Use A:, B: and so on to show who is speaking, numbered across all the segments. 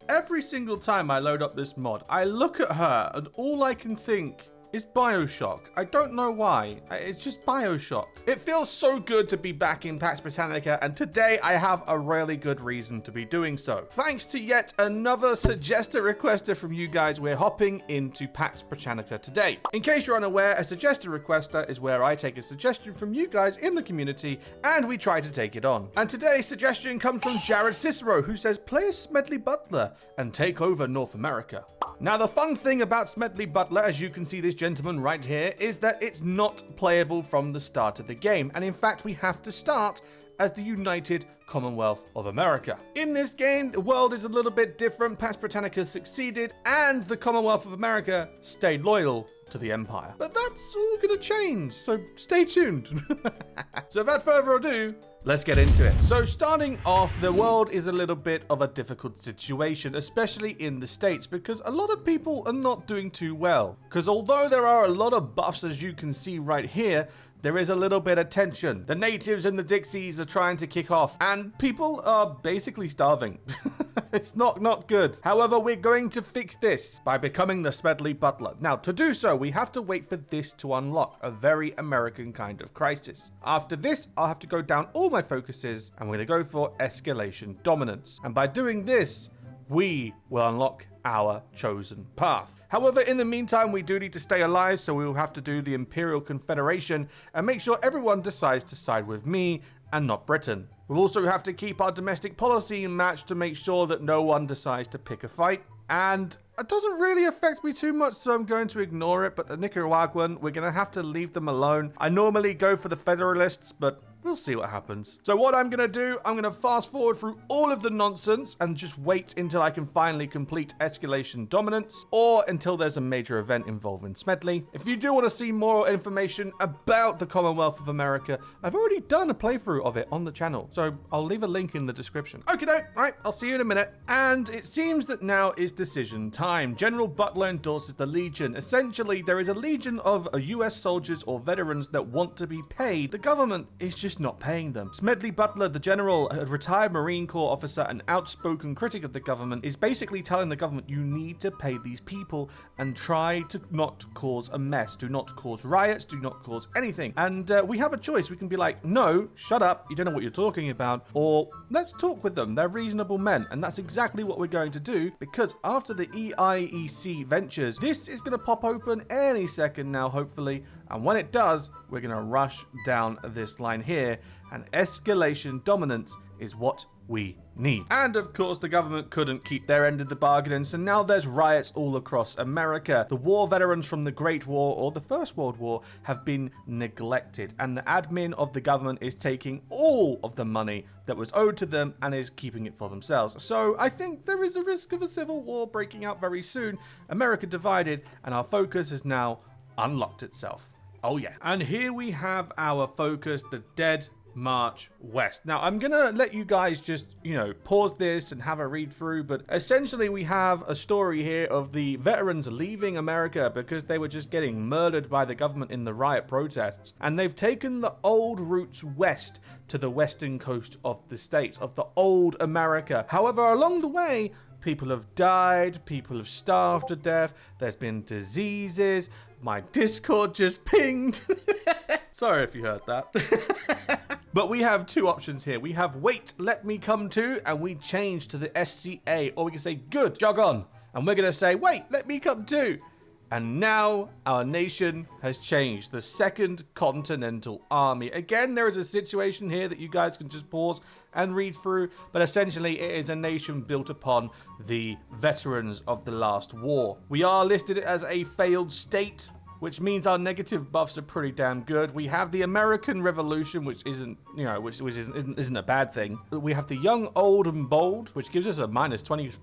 A: Every single time I load up this mod, I look at her and all I can think is Bioshock. I don't know why. It's just Bioshock. It feels so good to be back in Pax Britannica, and today I have a really good reason to be doing so. Thanks to yet another suggested requester from you guys, we're hopping into Pax Britannica today. In case you're unaware, a suggested requester is where I take a suggestion from you guys in the community and we try to take it on. And today's suggestion comes from Jared Cicero, who says play as Smedley Butler and take over North America. Now, the fun thing about Smedley Butler, as you can see this gentleman right here, is that it's not playable from the start of the game. And in fact, we have to start as the United Commonwealth of America. In this game, the world is a little bit different. Pax Britannica succeeded and the Commonwealth of America stayed loyal to the Empire. But that's all gonna change, so stay tuned. So without further ado, let's get into it. So starting off, the world is a little bit of a difficult situation, especially in the States, because a lot of people are not doing too well. Because although there are a lot of buffs, as you can see right here, there is a little bit of tension. The natives and the Dixies are trying to kick off, and people are basically starving. It's not good. However, we're going to fix this by becoming the Smedley Butler. Now, to do so, we have to wait for this to unlock, a very American kind of crisis. After this, I'll have to go down all my focuses, and we're going to go for escalation dominance. And by doing this, we will unlock our chosen path. However, in the meantime, we do need to stay alive, so we will have to do the Imperial Confederation and make sure everyone decides to side with me and not Britain. We'll also have to keep our domestic policy in match to make sure that no one decides to pick a fight. And it doesn't really affect me too much, so I'm going to ignore it, but the Nicaraguan, we're going to have to leave them alone. I normally go for the Federalists, but we'll see what happens. So what I'm going to do, I'm going to fast forward through all of the nonsense and just wait until I can finally complete escalation dominance, or until there's a major event involving Smedley. If you do want to see more information about the Commonwealth of America, I've already done a playthrough of it on the channel, so I'll leave a link in the description. Okay, right, I'll see you in a minute. And it seems that now is decision time. General Butler endorses the Legion. Essentially, there is a legion of US soldiers or veterans that want to be paid. The government is just not paying them. Smedley Butler, the general, a retired Marine Corps officer and outspoken critic of the government, is basically telling the government, you need to pay these people and try to not cause a mess. Do not cause riots. Do not cause anything. And we have a choice. We can be like, no, shut up. You don't know what you're talking about. Or let's talk with them. They're reasonable men. And that's exactly what we're going to do, because after the EIEC ventures, this is going to pop open any second now, hopefully. And when it does, we're going to rush down this line here, and escalation dominance is what we need. And of course, the government couldn't keep their end of the bargain, and so now there's riots all across America. The war veterans from the Great War or the First World War have been neglected, and the admin of the government is taking all of the money that was owed to them and is keeping it for themselves. So I think there is a risk of a civil war breaking out very soon. America divided, and our focus has now unlocked itself. Oh yeah. And here we have our focus, the Dead March West. Now, I'm gonna let you guys just, pause this and have a read through, but essentially we have a story here of the veterans leaving America because they were just getting murdered by the government in the riot protests, and they've taken the old routes west to the western coast of the states, of the old America. However, along the way, people have died, people have starved to death, there's been diseases, my Discord just pinged. Sorry if you heard that. But we have two options here. We have wait, let me come to, and we change to the SCA, or we can say good, jog on. And we're going to say, wait, let me come to. And now our nation has changed. The Second Continental Army. Again, there is a situation here that you guys can just pause and read through. But essentially, it is a nation built upon the veterans of the last war. We are listed as a failed state, which means our negative buffs are pretty damn good. We have the American Revolution, which isn't, which isn't a bad thing. We have the Young, Old, and Bold, which gives us a minus 20%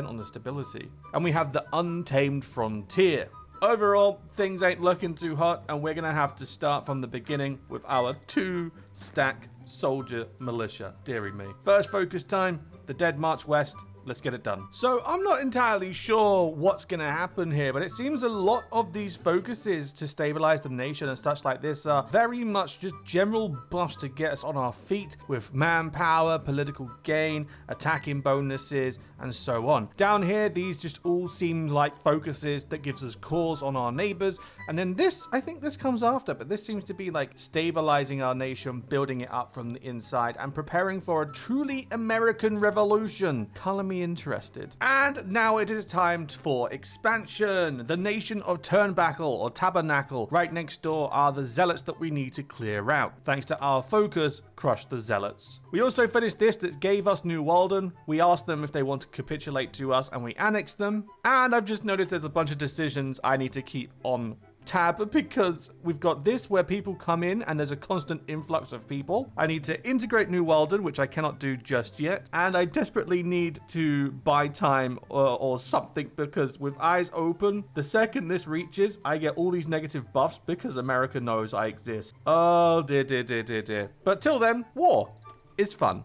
A: on the stability. And we have the Untamed Frontier. Overall, things ain't looking too hot, and we're gonna have to start from the beginning with our 2-stack soldier militia. Dearie me. First focus time, the Dead March West. let's get it done. So I'm not entirely sure what's going to happen here, but it seems a lot of these focuses to stabilize the nation and such like this are very much just general buffs to get us on our feet with manpower, political gain, attacking bonuses, and so on. Down here, these just all seem like focuses that gives us cores on our neighbors. And then this, I think this comes after, but this seems to be like stabilizing our nation, building it up from the inside, and preparing for a truly American revolution. Color me interested. And now it is time for expansion. The nation of Turnbuckle or Tabernacle. Right next door are the zealots that we need to clear out. Thanks to our focus, crush the zealots. We also finished this that gave us New Walden. We asked them if they want to capitulate to us, and we annexed them. And I've just noticed there's a bunch of decisions I need to keep on tab because we've got this where people come in and there's a constant influx of people. I need to integrate New Walden, which I cannot do just yet, and I desperately need to buy time or something because with eyes open, the second this reaches, I get all these negative buffs because America knows I exist. Oh dear, dear, dear, dear, dear. But till then, war. It's fun.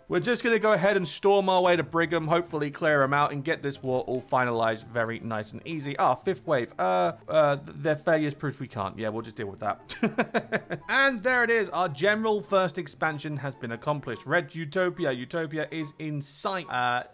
A: We're just going to go ahead and storm our way to Brigham, hopefully clear them out and get this war all finalized very nice and easy. Ah, fifth wave. Their failures proves we can't. Yeah, we'll just deal with that. And there it is. Our general first expansion has been accomplished. Red Utopia. Utopia is in sight.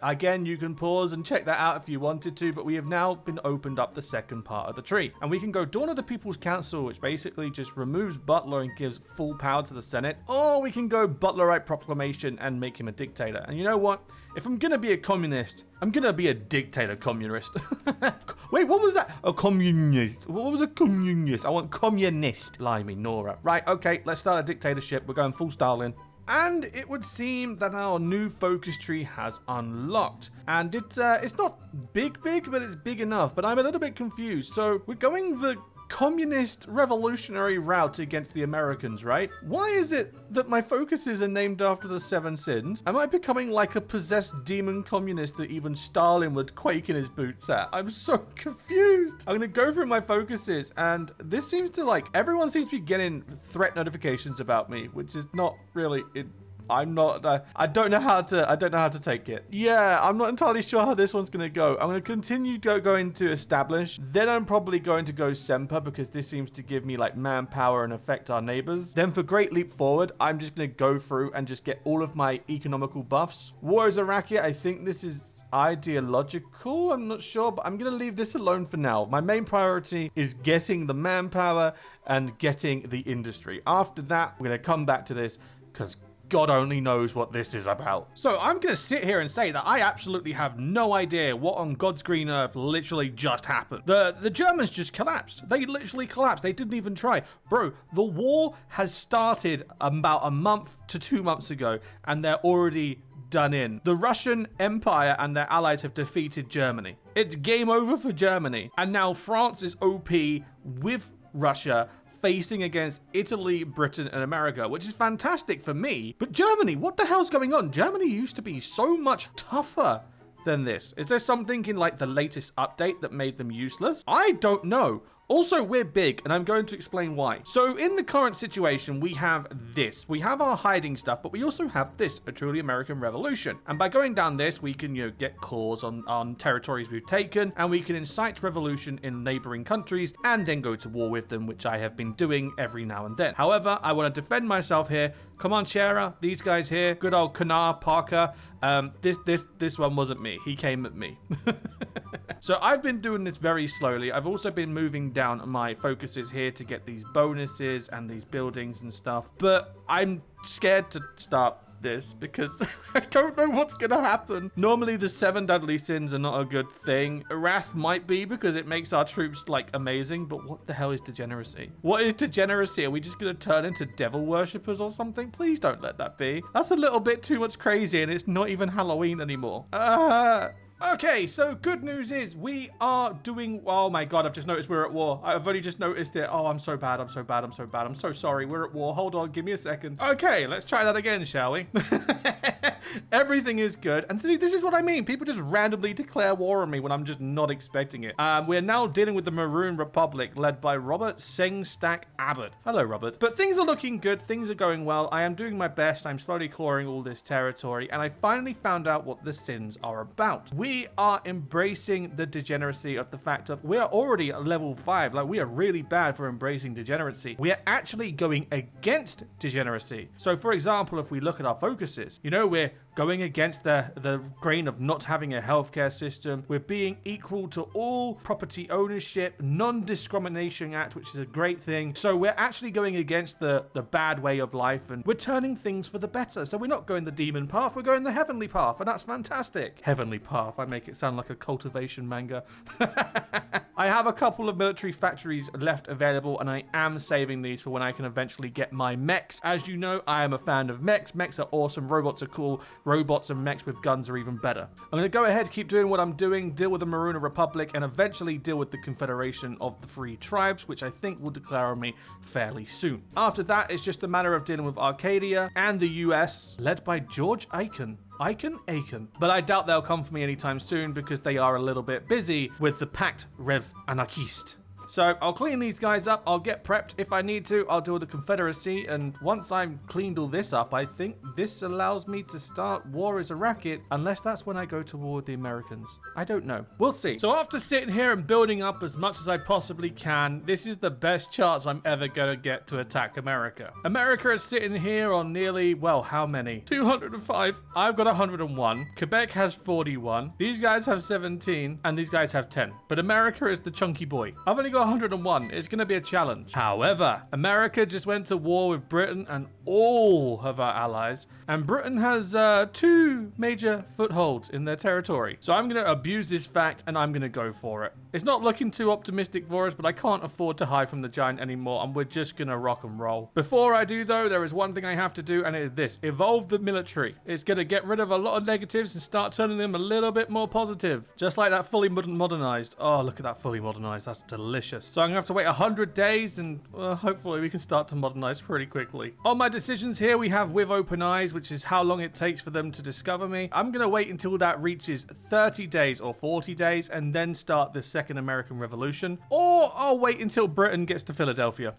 A: Again, you can pause and check that out if you wanted to, but we have now been opened up the second part of the tree. And we can go Dawn of the People's Council, which basically just removes Butler and gives full power to the Senate. Or we can go Butlerite Proclamation and make him a dictator. And you know what? If I'm gonna be a communist, I'm gonna be a dictator communist. Wait, what was that? A communist. What was a communist? I want communist. Limey Nora. Right, okay, let's start a dictatorship. We're going full Stalin. And it would seem that our new focus tree has unlocked. And it's not big, but it's big enough. But I'm a little bit confused. So we're going the communist revolutionary route against the Americans, right? Why is it that my focuses are named after the seven sins? Am I becoming like a possessed demon communist that even Stalin would quake in his boots at? I'm so confused. I'm gonna go through my focuses, and this seems to everyone seems to be getting threat notifications about me, which is not really it. I'm not, I don't know how to take it. Yeah, I'm not entirely sure how this one's going to go. I'm going to continue going to establish. Then I'm probably going to go Semper because this seems to give me manpower and affect our neighbors. Then for Great Leap Forward, I'm just going to go through and just get all of my economical buffs. War is Iraqi. I think this is ideological. I'm not sure, but I'm going to leave this alone for now. My main priority is getting the manpower and getting the industry. After that, we're going to come back to this because God only knows what this is about. So I'm going to sit here and say that I absolutely have no idea what on God's green earth literally just happened. The Germans just collapsed. They literally collapsed. They didn't even try. Bro, the war has started about a month to 2 months ago, and they're already done in. The Russian Empire and their allies have defeated Germany. It's game over for Germany. And now France is OP with Russia, facing against Italy, Britain, and America, which is fantastic for me. But Germany, what the hell's going on? Germany used to be so much tougher than this. Is there something in the latest update that made them useless? I don't know. Also, we're big, and I'm going to explain why. So in the current situation, we have this. We have our hiding stuff, but we also have this, a truly American revolution. And by going down this, we can, get cores on territories we've taken, and we can incite revolution in neighboring countries, and then go to war with them, which I have been doing every now and then. However, I want to defend myself here. Come on, Shara, these guys here, good old Kanar, Parker. This one wasn't me. He came at me. So I've been doing this very slowly. I've also been moving down my focuses here to get these bonuses and these buildings and stuff. But I'm scared to start this because I don't know what's gonna happen. Normally the 7 deadly sins are not a good thing. Wrath might be because it makes our troops amazing, but what the hell is degeneracy? What is degeneracy? Are we just gonna turn into devil worshippers or something? Please don't let that be. That's a little bit too much crazy, and it's not even Halloween anymore. Okay, so good news is we are doing... Oh my god, I've just noticed we're at war. I've only just noticed it. Oh, I'm so bad. I'm so bad. I'm so bad. I'm so sorry. We're at war. Hold on. Give me a second. Okay, let's try that again, shall we? Everything is good. And this is what I mean. People just randomly declare war on me when I'm just not expecting it. We're now dealing with the Maroon Republic led by Robert Sengstack Abbott. Hello, Robert. But things are looking good. Things are going well. I am doing my best. I'm slowly clawing all this territory. And I finally found out what the sins are about. We are embracing the degeneracy of the fact of we are already at level 5. Like, we are really bad for embracing degeneracy. We are actually going against degeneracy. So, for example, if we look at our focuses, you know, we're going against the grain of not having a healthcare system. We're being equal to all property ownership, non-discrimination act, which is a great thing. So we're actually going against the bad way of life, and we're turning things for the better. So we're not going the demon path, we're going the heavenly path, and that's fantastic. Heavenly path, I make it sound like a cultivation manga. I have a couple of military factories left available, and I am saving these for when I can eventually get my mechs. As you know, I am a fan of mechs. Mechs are awesome, robots are cool. Robots and mechs with guns are even better. I'm going to go ahead, keep doing what I'm doing, deal with the Maroon Republic, and eventually deal with the Confederation of the Free Tribes, which I think will declare on me fairly soon. After that, it's just a matter of dealing with Arcadia and the US, led by George Aiken. Aiken. But I doubt they'll come for me anytime soon because they are a little bit busy with the Pax Rev Anarchiste. So I'll clean these guys up, I'll get prepped. If I need to, I'll deal with the Confederacy, and once I've cleaned all this up, I think this allows me to start war as a racket, unless that's when I go to war with the Americans. I don't know. We'll see. So after sitting here and building up as much as I possibly can, this is the best chance I'm ever gonna get to attack America. America is sitting here on nearly, well, how many? 205. I've got 101. Quebec has 41. These guys have 17, and these guys have 10. But America is the chunky boy. I've only got 101. It's going to be a challenge. However, America just went to war with Britain and all of our allies, and Britain has 2 major footholds in their territory. So I'm going to abuse this fact, and I'm going to go for it. It's not looking too optimistic for us, but I can't afford to hide from the giant anymore, and we're just going to rock and roll. Before I do, though, there is one thing I have to do, and it is this. Evolve the military. It's going to get rid of a lot of negatives and start turning them a little bit more positive. Just like that fully modernized. Oh, look at that fully modernized. That's delicious. So I'm gonna have to wait 100 days, and hopefully we can start to modernize pretty quickly. On my decisions here, we have with open eyes, which is how long it takes for them to discover me. I'm gonna wait until that reaches 30 days or 40 days and then start the second American Revolution, or I'll wait until Britain gets to Philadelphia.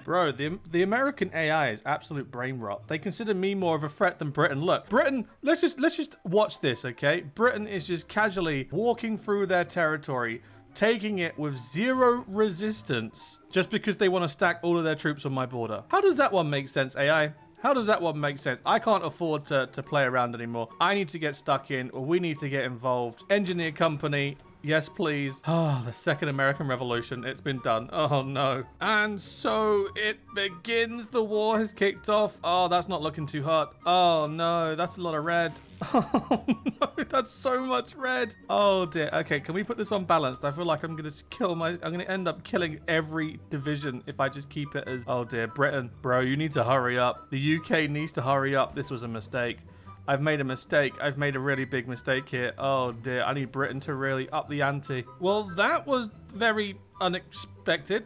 A: Bro, the American AI is absolute brain rot. They consider me more of a threat than Britain. Look, Britain, let's just watch this, okay? Britain is just casually walking through their territory, taking it with 0 resistance just because they want to stack all of their troops on my border. How does that one make sense, AI? How does that one make sense? I can't afford to play around anymore. I need to get stuck in, or we need to get involved. Engineer company, yes please. Oh, the second American Revolution, it's been done. Oh no. And so it begins. The war has kicked off. Oh, that's not looking too hot. Oh no, that's a lot of red. Oh no, that's so much red. Oh dear. Okay, can we put this on balanced? I feel like I'm gonna end up killing every division if I just keep it as... Oh dear, Britain, bro, you need to hurry up. The UK needs to hurry up. This was a mistake. I've made a mistake. I've made a really big mistake here. Oh dear, I need Britain to really up the ante. Well, that was very unexpected.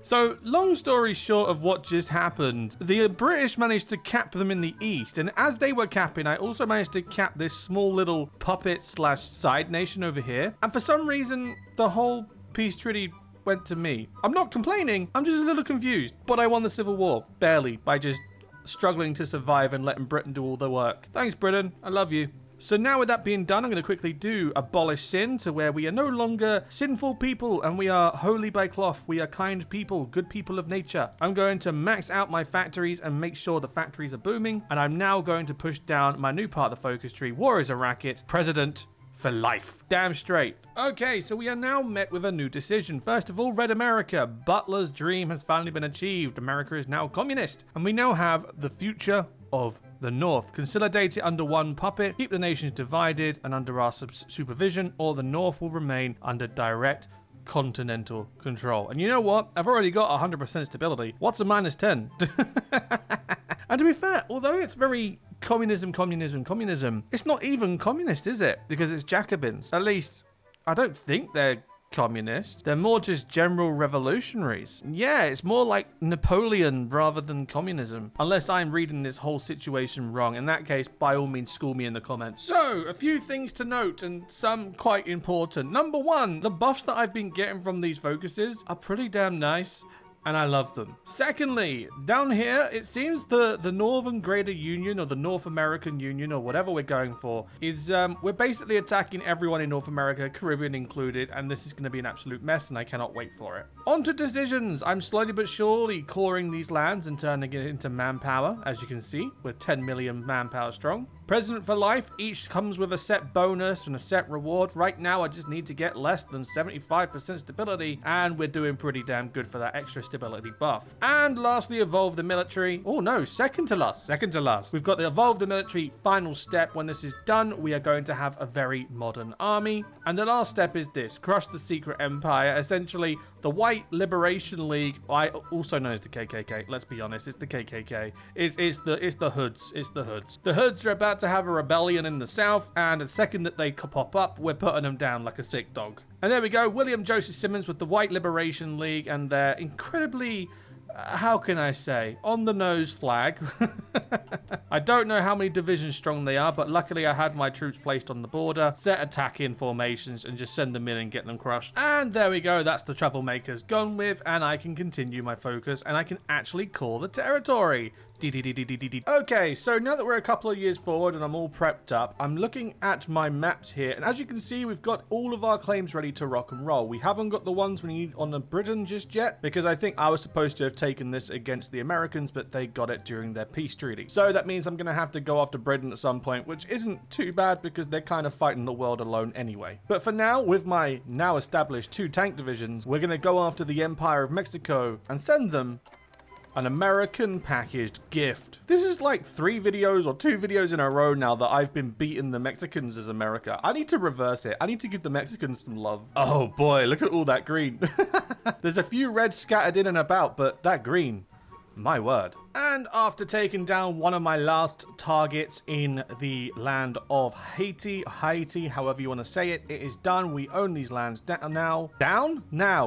A: So, long story short of what just happened, the British managed to cap them in the east, and as they were capping, I also managed to cap this small little puppet / side nation over here, and for some reason, the whole peace treaty went to me. I'm not complaining, I'm just a little confused, but I won the Civil War, barely, by just struggling to survive and letting Britain do all the work. Thanks, Britain, I love you. So now with that being done, I'm going to quickly do abolish sin to where we are no longer sinful people and we are holy by cloth. We are kind people, good people of nature. I'm going to max out my factories and make sure the factories are booming. And I'm now going to push down my new part of the focus tree. War is a racket. President for life. Damn straight. Okay, so we are now met with a new decision. First of all, Red America. Butler's dream has finally been achieved. America is now communist. And we now have the future of the North. Consolidate it under one puppet, keep the nations divided and under our supervision, or the North will remain under direct continental control. And you know what? I've already got 100% stability. What's a -10? And to be fair, although it's very communism, communism, communism. It's not even communist, is it? Because it's Jacobins. At least, I don't think they're communist. They're more just general revolutionaries. Yeah, it's more like Napoleon rather than communism. Unless I'm reading this whole situation wrong. In that case, by all means, school me in the comments. So, a few things to note, and some quite important. Number one, the buffs that I've been getting from these focuses are pretty damn nice, and I love them. Secondly, down here, it seems the Northern Greater Union, or the North American Union, or whatever we're going for, is we're basically attacking everyone in North America, Caribbean included, and this is going to be an absolute mess, and I cannot wait for it. On to decisions. I'm slowly but surely coring these lands and turning it into manpower, as you can see. We're 10 million manpower strong. President for life, each comes with a set bonus and a set reward. Right now, I just need to get less than 75% stability, and we're doing pretty damn good for that extra stability buff. And lastly, evolve the military. Oh no, second to last. We've got the evolve the military final step. When this is done, we are going to have a very modern army. And the last step is this, crush the secret empire. Essentially, the White Liberation League, also known as the KKK. Let's be honest, it's the KKK. It's the hoods. It's the hoods. The hoods are about to have a rebellion in the south, and the second that they pop up, we're putting them down like a sick dog. And there we go, William Joseph Simmons with the White Liberation League and their incredibly, how can I say, on the nose flag. I don't know how many divisions strong they are, but luckily I had my troops placed on the border, set attacking formations, and just send them in and get them crushed. And there we go, that's the troublemakers gone with, and I can continue my focus, and I can actually call the territory. Okay, so now that we're a couple of years forward and I'm all prepped up, I'm looking at my maps here, and as you can see, we've got all of our claims ready to rock and roll. We haven't got the ones we need on the Britain just yet, because I think I was supposed to have taken this against the Americans, but they got it during their peace treaty. So that means I'm going to have to go after Britain at some point, which isn't too bad because they're kind of fighting the world alone anyway. But for now, with my now established 2 tank divisions, we're going to go after the Empire of Mexico and send them an American packaged gift. This is like 3 videos or 2 videos in a row now that I've been beating the Mexicans as America. I need to reverse it. I need to give the Mexicans some love. Oh boy, look at all that green. There's a few reds scattered in and about, but that green, my word. And after taking down one of my last targets in the land of Haiti, however you want to say it, it is done. We own these lands now.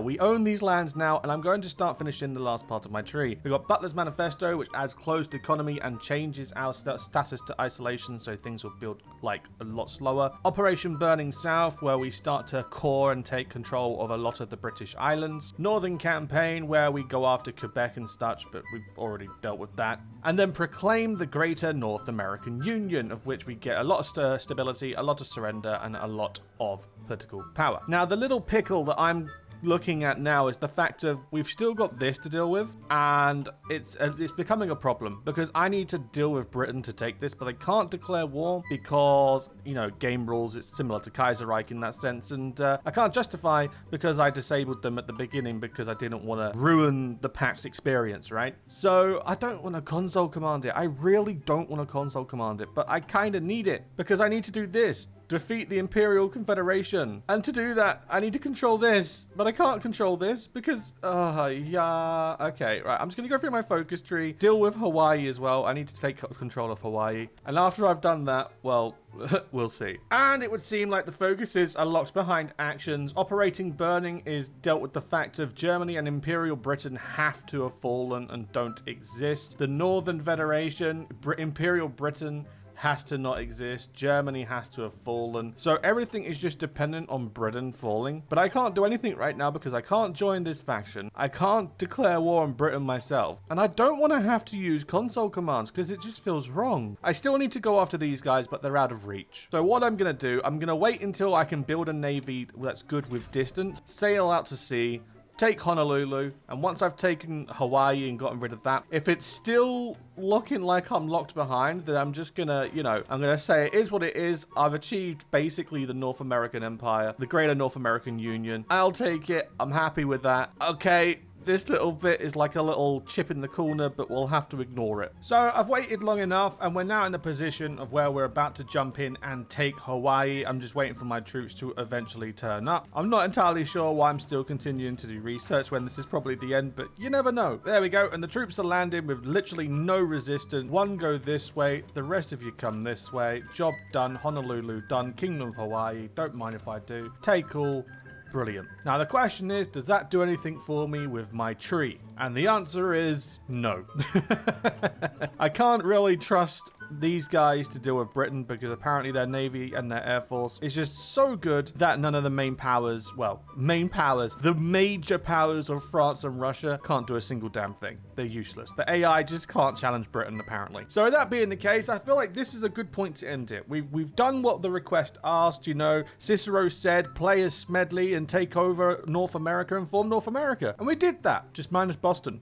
A: We own these lands now, and I'm going to start finishing the last part of my tree. We've got Butler's Manifesto, which adds closed economy and changes our status to isolation, so things will build like a lot slower. Operation Burning South, where we start to core and take control of a lot of the British islands. Northern Campaign, where we go after Quebec and such, but we've already dealt with that. And then proclaim the Greater North American Union, of which we get a lot of stability, a lot of surrender, and a lot of political power. Now, the little pickle that I'm looking at now is the fact of we've still got this to deal with, and it's becoming a problem because I need to deal with Britain to take this, but I can't declare war because, you know, game rules. It's similar to Kaiserreich in that sense, and I can't justify because I disabled them at the beginning because I didn't want to ruin the Pax experience, right? So I don't want to console command it. I really don't want to console command it, but I kind of need it because I need to do this. Defeat the Imperial Confederation. And to do that, I need to control this. But I can't control this because, yeah. Okay, right. I'm just going to go through my focus tree. Deal with Hawaii as well. I need to take control of Hawaii. And after I've done that, well, we'll see. And it would seem like the focuses are locked behind actions. Operating Burning is dealt with the fact of Germany and Imperial Britain have to have fallen and don't exist. The Northern Federation, Imperial Britain, has to not exist. Germany has to have fallen. So everything is just dependent on Britain falling. But I can't do anything right now because I can't join this faction. I can't declare war on Britain myself. And I don't want to have to use console commands because it just feels wrong. I still need to go after these guys, but they're out of reach. So what I'm going to do, I'm going to wait until I can build a navy that's good with distance, sail out to sea, take Honolulu, and once I've taken Hawaii and gotten rid of that, if it's still looking like I'm locked behind, then I'm just gonna, you know, I'm gonna say it is what it is. I've achieved basically the North American Empire, the Greater North American Union. I'll take it. I'm happy with that. Okay, This little bit is like a little chip in the corner, but we'll have to ignore it. So I've waited long enough, and we're now in the position of where we're about to jump in and take Hawaii. I'm just waiting for my troops to eventually turn up. I'm not entirely sure why I'm still continuing to do research when this is probably the end, but you never know. There we go, and the troops are landing with literally no resistance. One go this way, the rest of you come this way. Job done, Honolulu done, Kingdom of Hawaii, don't mind if I do. Take all. Brilliant. Now the question is, does that do anything for me with my tree? And the answer is no. I can't really trust these guys to deal with Britain because apparently their navy and their air force is just so good that none of the main powers, the major powers of France and Russia can't do a single damn thing. They're useless. The AI just can't challenge Britain apparently. So with that being the case, I feel like this is a good point to end it. We've done what the request asked, you know. Cicero said play as Smedley and take over North America and form North America. And we did that, just minus Boston.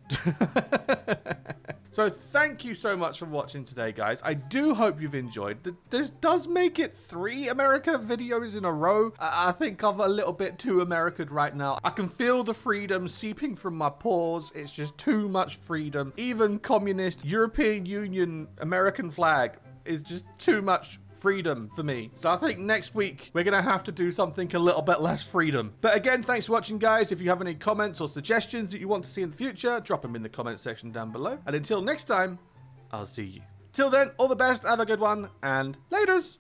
A: So thank you so much for watching today, guys. I do hope you've enjoyed. This does make it 3 America videos in a row. I think I'm a little bit too American right now. I can feel the freedom seeping from my pores. It's just too much freedom. Even communist European Union American flag is just too much freedom for me. So I think next week we're gonna have to do something a little bit less freedom. But again, thanks for watching, guys. If you have any comments or suggestions that you want to see in the future, drop them in the comment section down below. And until next time, I'll see you. Till then, all the best, have a good one, and laters!